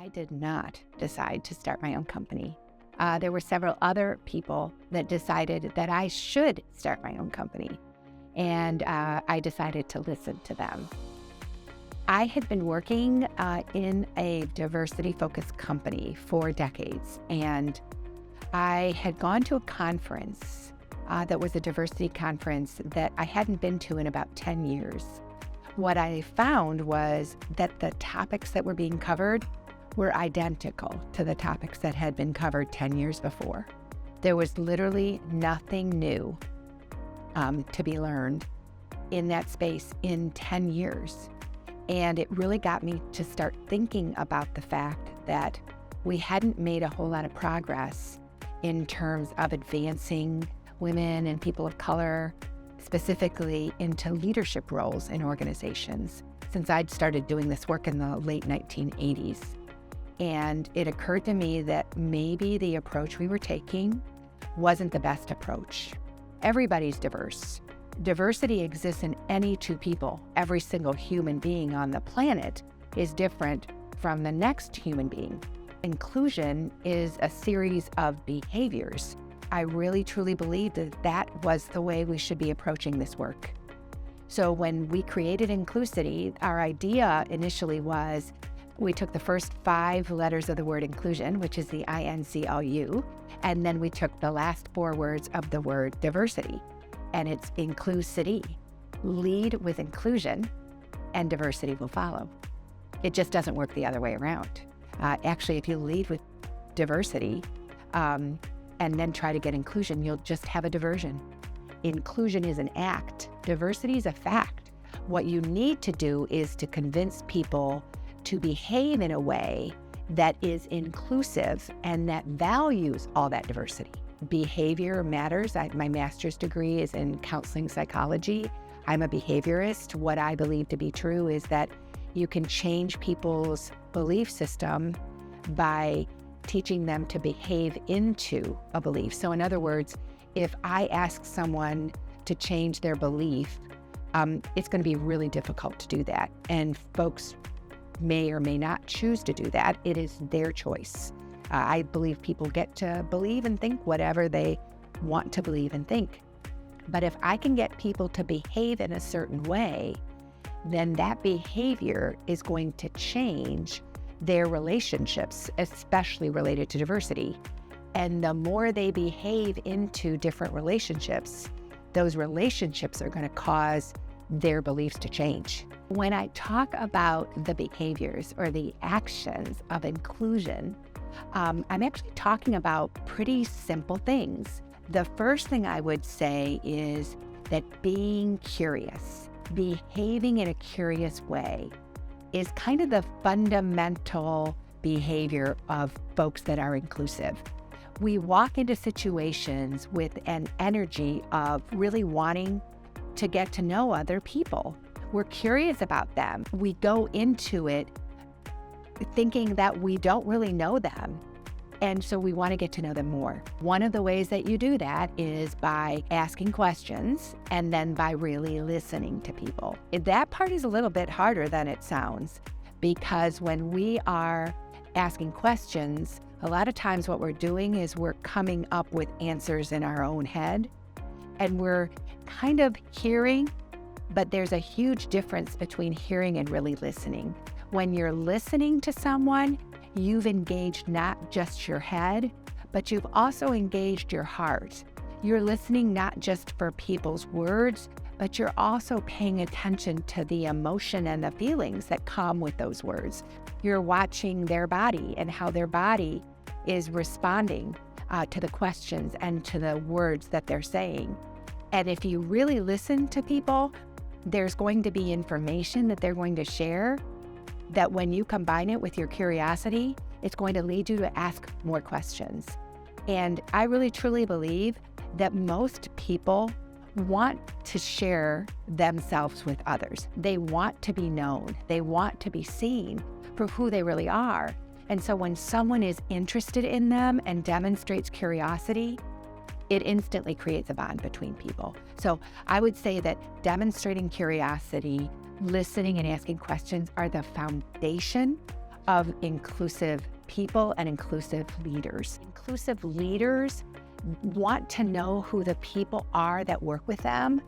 I did not decide to start my own company. There were several other people that decided that I should start my own company, and I decided to listen to them. I had been working in a diversity-focused company for decades, and I had gone to a conference that was a diversity conference that I hadn't been to in about 10 years. What I found was that the topics that were being covered were identical to the topics that had been covered 10 years before. There was literally nothing new to be learned in that space in 10 years. And it really got me to start thinking about the fact that we hadn't made a whole lot of progress in terms of advancing women and people of color, specifically into leadership roles in organizations, since I'd started doing this work in the late 1980s. And it occurred to me that maybe the approach we were taking wasn't the best approach. Everybody's diverse. Diversity exists in any two people. Every single human being on the planet is different from the next human being. Inclusion is a series of behaviors. I really truly believe that that was the way we should be approaching this work. So when we created Inclusity, our idea initially was we took the first 5 letters of the word inclusion, which is the INCLU, and then we took the last 4 words of the word diversity, and it's Inclusity. Lead with inclusion, and diversity will follow. It just doesn't work the other way around. Actually, if you lead with diversity and then try to get inclusion, you'll just have a diversion. Inclusion is an act. Diversity is a fact. What you need to do is to convince people to behave in a way that is inclusive and that values all that diversity. Behavior matters. My master's degree is in counseling psychology. I'm a behaviorist. What I believe to be true is that you can change people's belief system by teaching them to behave into a belief. So in other words, if I ask someone to change their belief, it's going to be really difficult to do that. And folks may or may not choose to do that. It is their choice. I believe people get to believe and think whatever they want to believe and think. But if I can get people to behave in a certain way, then that behavior is going to change their relationships, especially related to diversity. And the more they behave into different relationships, those relationships are going to cause their beliefs to change. When I talk about the behaviors or the actions of inclusion, I'm actually talking about pretty simple things. The first thing I would say is that being curious, behaving in a curious way, is kind of the fundamental behavior of folks that are inclusive. We walk into situations with an energy of really wanting to get to know other people. We're curious about them. We go into it thinking that we don't really know them, and so we want to get to know them more. One of the ways that you do that is by asking questions and then by really listening to people. That part is a little bit harder than it sounds, because when we are asking questions, a lot of times what we're doing is we're coming up with answers in our own head, and we're kind of hearing, but there's a huge difference between hearing and really listening. When you're listening to someone, you've engaged not just your head, but you've also engaged your heart. You're listening not just for people's words, but you're also paying attention to the emotion and the feelings that come with those words. You're watching their body and how their body is responding to the questions and to the words that they're saying. And if you really listen to people, there's going to be information that they're going to share that when you combine it with your curiosity, it's going to lead you to ask more questions. And I really truly believe that most people want to share themselves with others. They want to be known. They want to be seen for who they really are. And so when someone is interested in them and demonstrates curiosity, it instantly creates a bond between people. So I would say that demonstrating curiosity, listening and asking questions are the foundation of inclusive people and inclusive leaders. Inclusive leaders want to know who the people are that work with them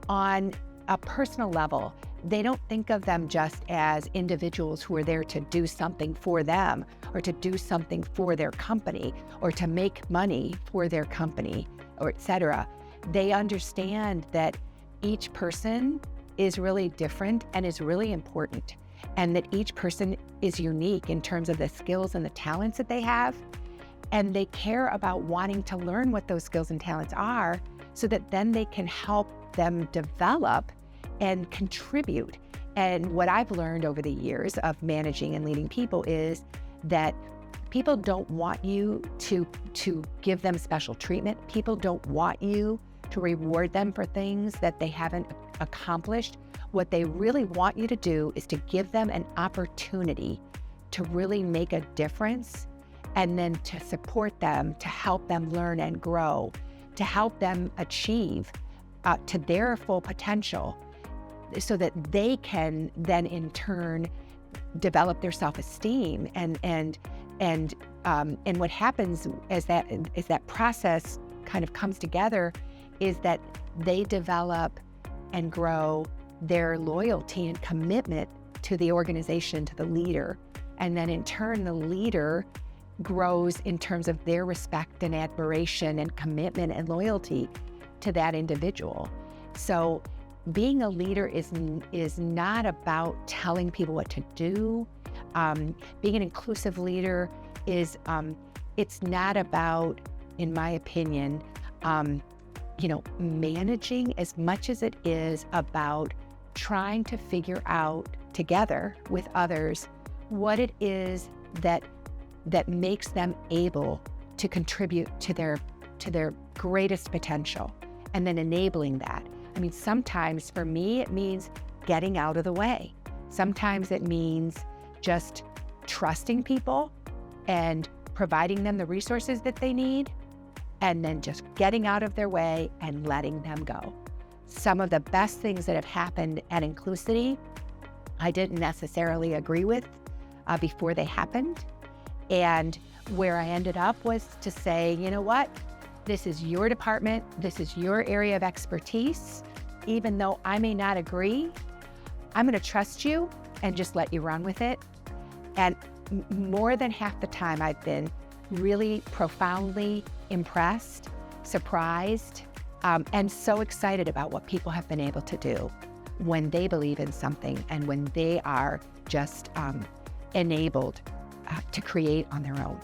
on a personal level. They don't think of them just as individuals who are there to do something for them or to do something for their company or to make money for their company or et cetera. They understand that each person is really different and is really important, and that each person is unique in terms of the skills and the talents that they have. And they care about wanting to learn what those skills and talents are so that then they can help them develop and contribute. And what I've learned over the years of managing and leading people is that people don't want you to give them special treatment. People don't want you to reward them for things that they haven't accomplished. What they really want you to do is to give them an opportunity to really make a difference, and then to support them, to help them learn and grow, to help them achieve to their full potential, so that they can then in turn develop their self-esteem. And what happens as that process kind of comes together is that they develop and grow their loyalty and commitment to the organization, to the leader. And then in turn, the leader grows in terms of their respect and admiration and commitment and loyalty to that individual. So being a leader is not about telling people what to do. Being an inclusive leader is, it's not about, in my opinion, managing as much as it is about trying to figure out together with others what it is that makes them able to contribute to their greatest potential, and then enabling that. I mean, sometimes for me, it means getting out of the way. Sometimes it means just trusting people and providing them the resources that they need, and then just getting out of their way and letting them go. Some of the best things that have happened at Inclusity, I didn't necessarily agree with before they happened. And where I ended up was to say, you know what? This is your department. This is your area of expertise. Even though I may not agree, I'm going to trust you and just let you run with it. And more than half the time, I've been really profoundly impressed, surprised, and so excited about what people have been able to do when they believe in something and when they are just enabled to create on their own.